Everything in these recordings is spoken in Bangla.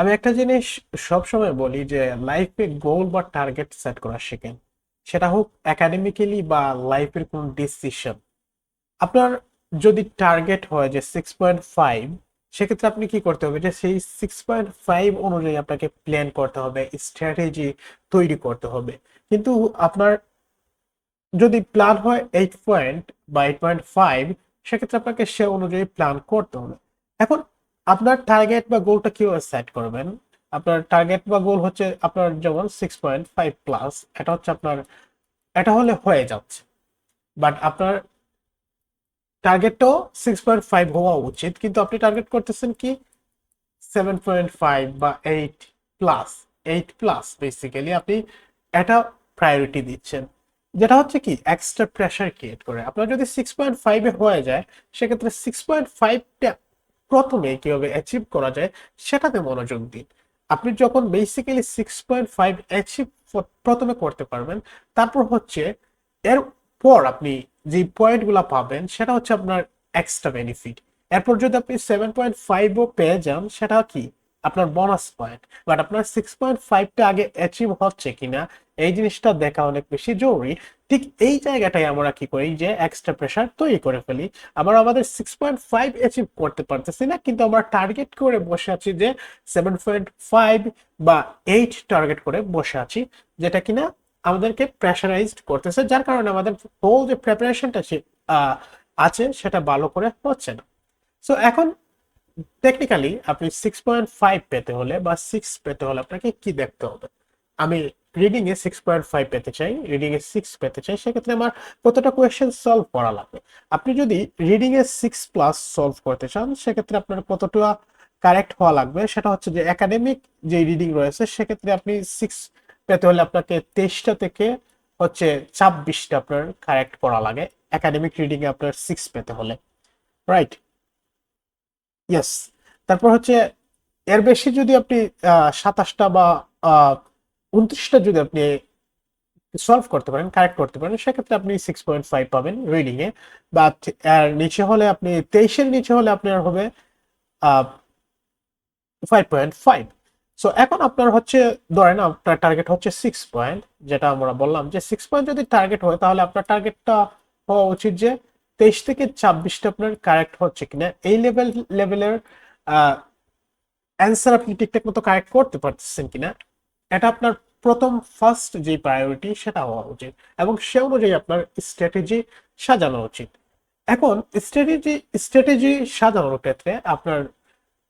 আমি একটা জিনিস সবসময় বলি যে লাইফে গোল বা টার্গেট সেট করা শেখেন। সেটা হোক একাডেমিক্যালি বা লাইফের কোন ডিসিশন। আপনার যদি টার্গেট হয় যে 6.5, সেক্ষেত্রে আপনি কি করতে হবে যে সেই 6.5 অনুযায়ী আপনাকে প্ল্যান করতে হবে, স্ট্র্যাটেজি তৈরি করতে হবে। কিন্তু আপনার যদি প্ল্যান হয় 8 বা 8.5, সেক্ষেত্রে আপনাকে সে অনুযায়ী প্ল্যান করতে হবে। এখন আপনার টার্গেট বা গোলটা কিভাবে সেট করবেন? আপনার টার্গেট বা গোল হচ্ছে আপনার যেমন 6.5 প্লাস, এটা হচ্ছে আপনার, এটা হলে হয়ে যাচ্ছে। বাট আপনার টার্গেটটাও 6.5 হওয়া উচিত, কিন্তু আপনি টার্গেট করতেছেন কি 7.5 বা 8 প্লাস। 8 প্লাস বেসিক্যালি আপনি এটা প্রায়োরিটি দিচ্ছেন, যেটা হচ্ছে কি এক্সট্রা প্রেশার ক্রিয়েট করে। আপনার যদি 6.5-এ হয়ে যায়, সেক্ষেত্রে 6.5টা প্রথমে কিভাবে অ্যাচিভ করা যায় সেটাতে মনোযোগ দিন। আপনি যখন বেসিক্যালি 6.5 অ্যাচিভ প্রথমে করতে পারবেন, তারপর হচ্ছে এর পর আপনি যে পয়েন্টগুলো পাবেন সেটা হচ্ছে আপনার এক্সট্রা বেনিফিট। এরপর যদি আপনি 7.5ও পেয়ে যান, সেটা কি আপনার বোনাস পয়েন্ট। বাট আপনার 6.5টা আগে অ্যাচিভ হচ্ছে কিনা এই জিনিসটা দেখা অনেক বেশি জরুরি। ঠিক এই জায়গাটাই আমরা কি করি যে এক্সট্রা প্রেশার তৈরি করে ফেলি। আমরা আমাদের 6.5 অ্যাচিভ করতে পারতেছি না, কিন্তু আমরা টার্গেট করে বসে আছি যে 7.5 বা 8 টার্গেট করে বসে আছি, যেটা কিনা আমাদেরকে প্রেশারাইজড করতেছে, যার কারণে আমাদের হোল যে প্রিপারেশনটা আছে সেটা ভালো করে হচ্ছে না। সো এখন টেকনিক্যালি আপনি 6.5 পেতে হলে বা 6 পেতে হলে আপনাকে কি দেখতে হবে? আমি রিডিং এ 6.5 পেতে চাই, রিডিং এ 6 পেতে চাই, সেক্ষেত্রে আমার কতটা কোয়েশ্চেন সলভ করা লাগবে? আপনি যদি রিডিং এ 6 প্লাস সলভ করতে চান, সেক্ষেত্রে আপনার কতটা কারেক্ট হওয়া লাগবে সেটা হচ্ছে যে একাডেমিক যে রিডিং রয়েছে, সেক্ষেত্রে আপনি 6 পেতে হলে আপনাকে 23টা থেকে হচ্ছে 26টা আপনার কারেক্ট করা লাগে একাডেমিক রিডিং এ আপনার 6 পেতে হলে, রাইট? ইয়েস। তারপর হচ্ছে এর বেশি যদি আপনি 27টা বা 29টা যদি আপনি সলভ করতে পারেন, কারেক্ট করতে পারেন, সেক্ষেত্রে আপনি 6.5 পাবেন রিডিং এ। বাট এর নিচে হলে আপনি 23-এর নিচে হলে আপনার হবে 5.5। সো এখন আপনার হচ্ছে, ধরেন আপনার টার্গেট হচ্ছে 6 পয়েন্ট, যেটা আমরা বললাম যে 6 পয়েন্ট যদি টার্গেট হয়, তাহলে আপনার টার্গেটটা হওয়া উচিত যে 23 থেকে 26টা আপনার কারেক্ট হচ্ছে কিনা, এই লেভেলের অ্যান্সার আপনি ঠিকঠাক মতো কারেক্ট করতে পারতেছেন কিনা, এটা আপনার প্রথম ফার্স্ট যে প্রায়োরিটি সেটা হওয়া উচিত। এবং সে অনুযায়ী আপনার স্ট্র্যাটেজি সাজানো উচিত। এখন স্ট্র্যাটেজি সাজানোর ক্ষেত্রে আপনার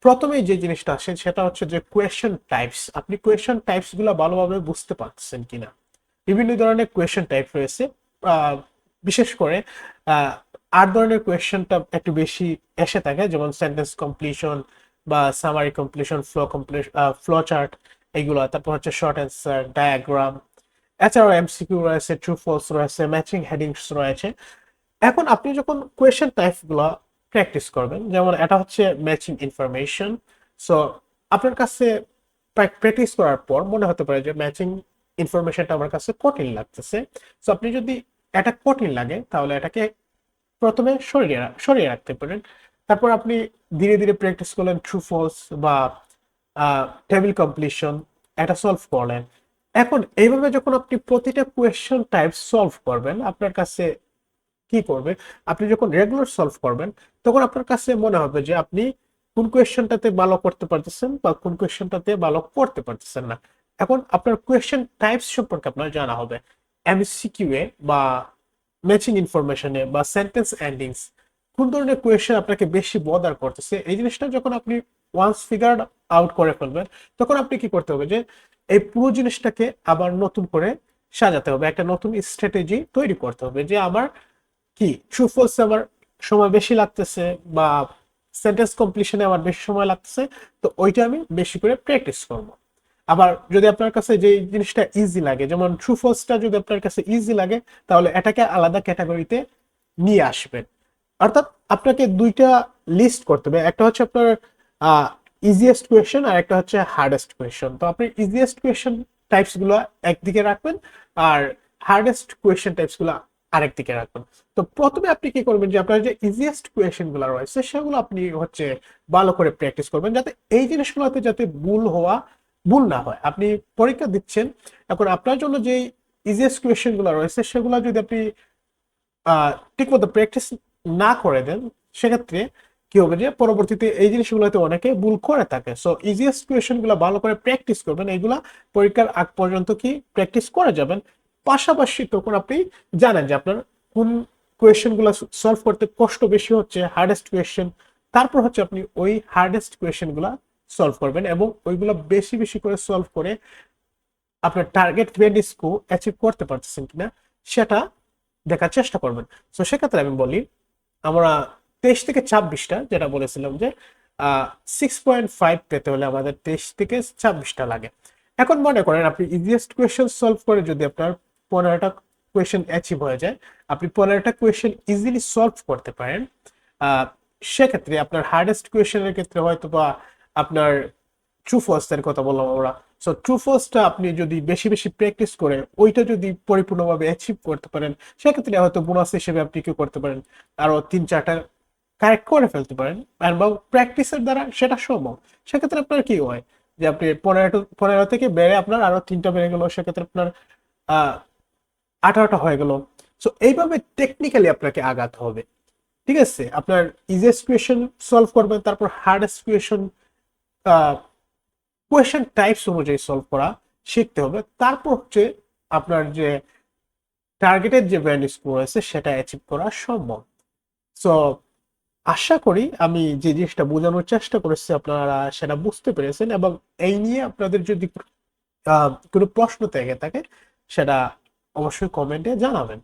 প্রথমেই যে জিনিসটা আসে সেটা হচ্ছে যে কোয়েশ্চেন টাইপস। আপনি কোয়েশ্চেন টাইপস গুলো ভালোভাবে বুঝতে পারছেন কিনা। বিভিন্ন ধরনের কোয়েশ্চেন টাইপ রয়েছে। আহ, বিশেষ করে আহ, 8 ধরনের কোয়েশ্চেনটা একটু বেশি এসে থাকে, যেমন সেন্টেন্স কমপ্লিশন বা সামারি কমপ্লিশন, ফ্লো চার্ট, এগুলো। তারপর হচ্ছে শর্ট অ্যান্সার, ডায়াগ্রাম। এছাড়াও এমসিকিউ রয়েছে, ট্রু ফলস রয়েছে, ম্যাচিং হেডিংস রয়েছে। এখন আপনি যখন কোয়েশ্চেন টাইপ গুলো প্র্যাকটিস করবেন, যেমন এটা হচ্ছে ম্যাচিং ইনফরমেশন। সো আপনার কাছে প্র্যাকটিস করার পর মনে হতে পারে যে ম্যাচিং ইনফরমেশনটা আমার কাছে কঠিন লাগতেছে। সো আপনি যদি এটা কঠিন লাগে, তাহলে এটাকে প্রথমে সরিয়ে রাখতে পারেন। তারপর আপনি ধীরে ধীরে প্র্যাকটিস করলেন ট্রু ফলস বা টেবিল কমপ্লিশন, এটা সলভ করলেন। এখন এইভাবে যখন আপনি প্রতিটা কোয়েশ্চেন টাইপ সলভ করবেন, আপনার কাছে কি করবে, আপনি যখন রেগুলার সলভ করবেন, তখন আপনার কাছে মনে হবে যে আপনি কোন কোয়েশ্চেনটাতে ভালো করতে পারতেছেন বা কোন কোয়েশ্চেনটাতে ভালো করতে পারতেছেন না। এখন আপনার কোয়েশ্চেন টাইপস সম্পর্কে আপনার জানা হবে। এমসিকিউ এ বা ম্যাচিং ইনফরমেশনে বা সেন্টেন্স এন্ডিংস, কোন ধরনের কোয়েশ্চেন আপনাকে বেশি বদার করতেছে, এই জিনিসটা যখন আপনি ওয়ান্স ফিগার আউট করে ফেলবেন, তখন আপনি কি করতে হবে যে এই পুরো জিনিসটাকে আবার নতুন করে সাজাতে হবে, একটা নতুন স্ট্র্যাটেজি তৈরি করতে হবে যে আমার কি ট্রু ফলস আমার সময় বেশি লাগতেছে বা সেন্টেন্স কমপ্লিশনে আমার বেশি সময় লাগতেছে, তো ওইটা আমি বেশি করে প্র্যাকটিস করব। আবার যদি আপনার কাছে যে জিনিসটা ইজি লাগে, যেমন ট্রু ফলসটা যদি আপনার কাছে ইজি লাগে, তাহলে এটাকে আলাদা ক্যাটাগরিতে নিয়ে আসবেন। অর্থাৎ আপনাকে দুইটা লিস্ট করতে হবে, একটা হচ্ছে আপনার ইজিয়েস্ট কোয়েশ্চেন আর একটা হচ্ছে হার্ডেস্ট কোয়েশ্চেন। তো আপনি ইজিয়েস্ট কোয়েশ্চেন টাইপস গুলো একদিকে রাখবেন, আর হার্ডেস্ট কোয়েশ্চেন টাইপস গুলো আরেক দিকে রাখবেন। তো প্রথমে আপনি কি করবেন যে আপনার যে ইজিয়েস্ট কোয়েশ্চেন গুলো রয়েছে সেগুলো আপনি হচ্ছে ভালো করে প্র্যাকটিস করবেন, যাতে এই জিনিসগুলোতে যাতে ভুল না হয়। আপনি পরীক্ষা দিচ্ছেন, এখন আপনার জন্য যে ইজিয়েস্ট কোয়েশ্চেন গুলো রয়েছে সেগুলো যদি আপনি ঠিকমতো প্র্যাকটিস না করে দেন, সেক্ষেত্রে কি হবে যে পরবর্তীতে এই জিনিসগুলোতে অনেকে ভুল করে থাকে। সো ইজিয়েস্ট কোয়েশ্চেন গুলো ভালো করে প্র্যাকটিস করবেন, এইগুলা পরীক্ষার আগ পর্যন্ত কি প্র্যাকটিস করে যাবেন। পাশাপাশি তখন আপনি জানেন যে আপনার কোন কোয়েশ্চেন গুলো সলভ করতে কষ্ট বেশি হচ্ছে, হার্ডেস্ট কোয়েশ্চেন, তারপর হচ্ছে আপনি ওই হার্ডেস্ট কোয়েশ্চেন গুলা সলভ করবেন এবং ওইগুলা বেশি বেশি করে সলভ করে আপনার টার্গেট ভ্যালু স্কোর অ্যাচিভ করতে পারতেছেন কিনা সেটা দেখার চেষ্টা করবেন। তো সেক্ষেত্রে আমি বলি, আমরা 23 থেকে 26টা যেটা বলেছিলাম যে 6.5 পেতে হলে আমাদের 23 থেকে 26টা লাগে। এখন মনে করেন আপনি ইজিয়েস্ট কোয়েশ্চেন সলভ করে যদি আপনার 15টা কোয়েশ্চেন অ্যাচিভ হয়ে যায়, আপনি 15টা কোয়েশ্চেন ইজিলি সলভ করতে পারেন, আহ, সেক্ষেত্রে আপনার হার্ডেস্ট কোয়েশ্চেনের ক্ষেত্রে হয়তো বা আপনার ট্রু ফলসের কথা বললাম আমরা। সো ট্রু ফলসটা আপনি যদি বেশি বেশি প্র্যাকটিস করে ওইটা যদি পরিপূর্ণভাবে অ্যাচিভ করতে পারেন, সেক্ষেত্রে হয়তো বোনাস হিসেবে আপনি কি করতে পারেন, আরো 3-4টা কারেক্ট করে ফেলতে পারেন, এবং প্র্যাকটিসের দ্বারা সেটা সম্ভব। সেক্ষেত্রে আপনার কি হয় যে আপনি 15 থেকে বেড়ে আপনার আরো 3টা বেড়ে গেল, সেক্ষেত্রে আপনার আহ 18টা হয়ে গেল। সো এইভাবে টেকনিক্যালি আপনাকে আগাতে হবে। ঠিক আছে, আপনার ইজিয়েস্ট কোয়েশ্চেন সলভ করবেন, তারপর হার্ডেস্ট কোয়েশ্চেন টাইপস অনুযায়ী সলভ করা শিখতে হবে। তারপর হচ্ছে আপনার যে টার্গেটের যে ভ্যালু স্কোর আছে সেটা অ্যাচিভ করা সম্ভব। সো আশা করি আমি যে জিনিসটা বোঝানোর চেষ্টা করেছি আপনারা সেটা বুঝতে পেরেছেন, এবং এই নিয়ে আপনাদের যদি কোনো প্রশ্ন থেকে থাকে সেটা অবশ্যই কমেন্টে জানাবেন।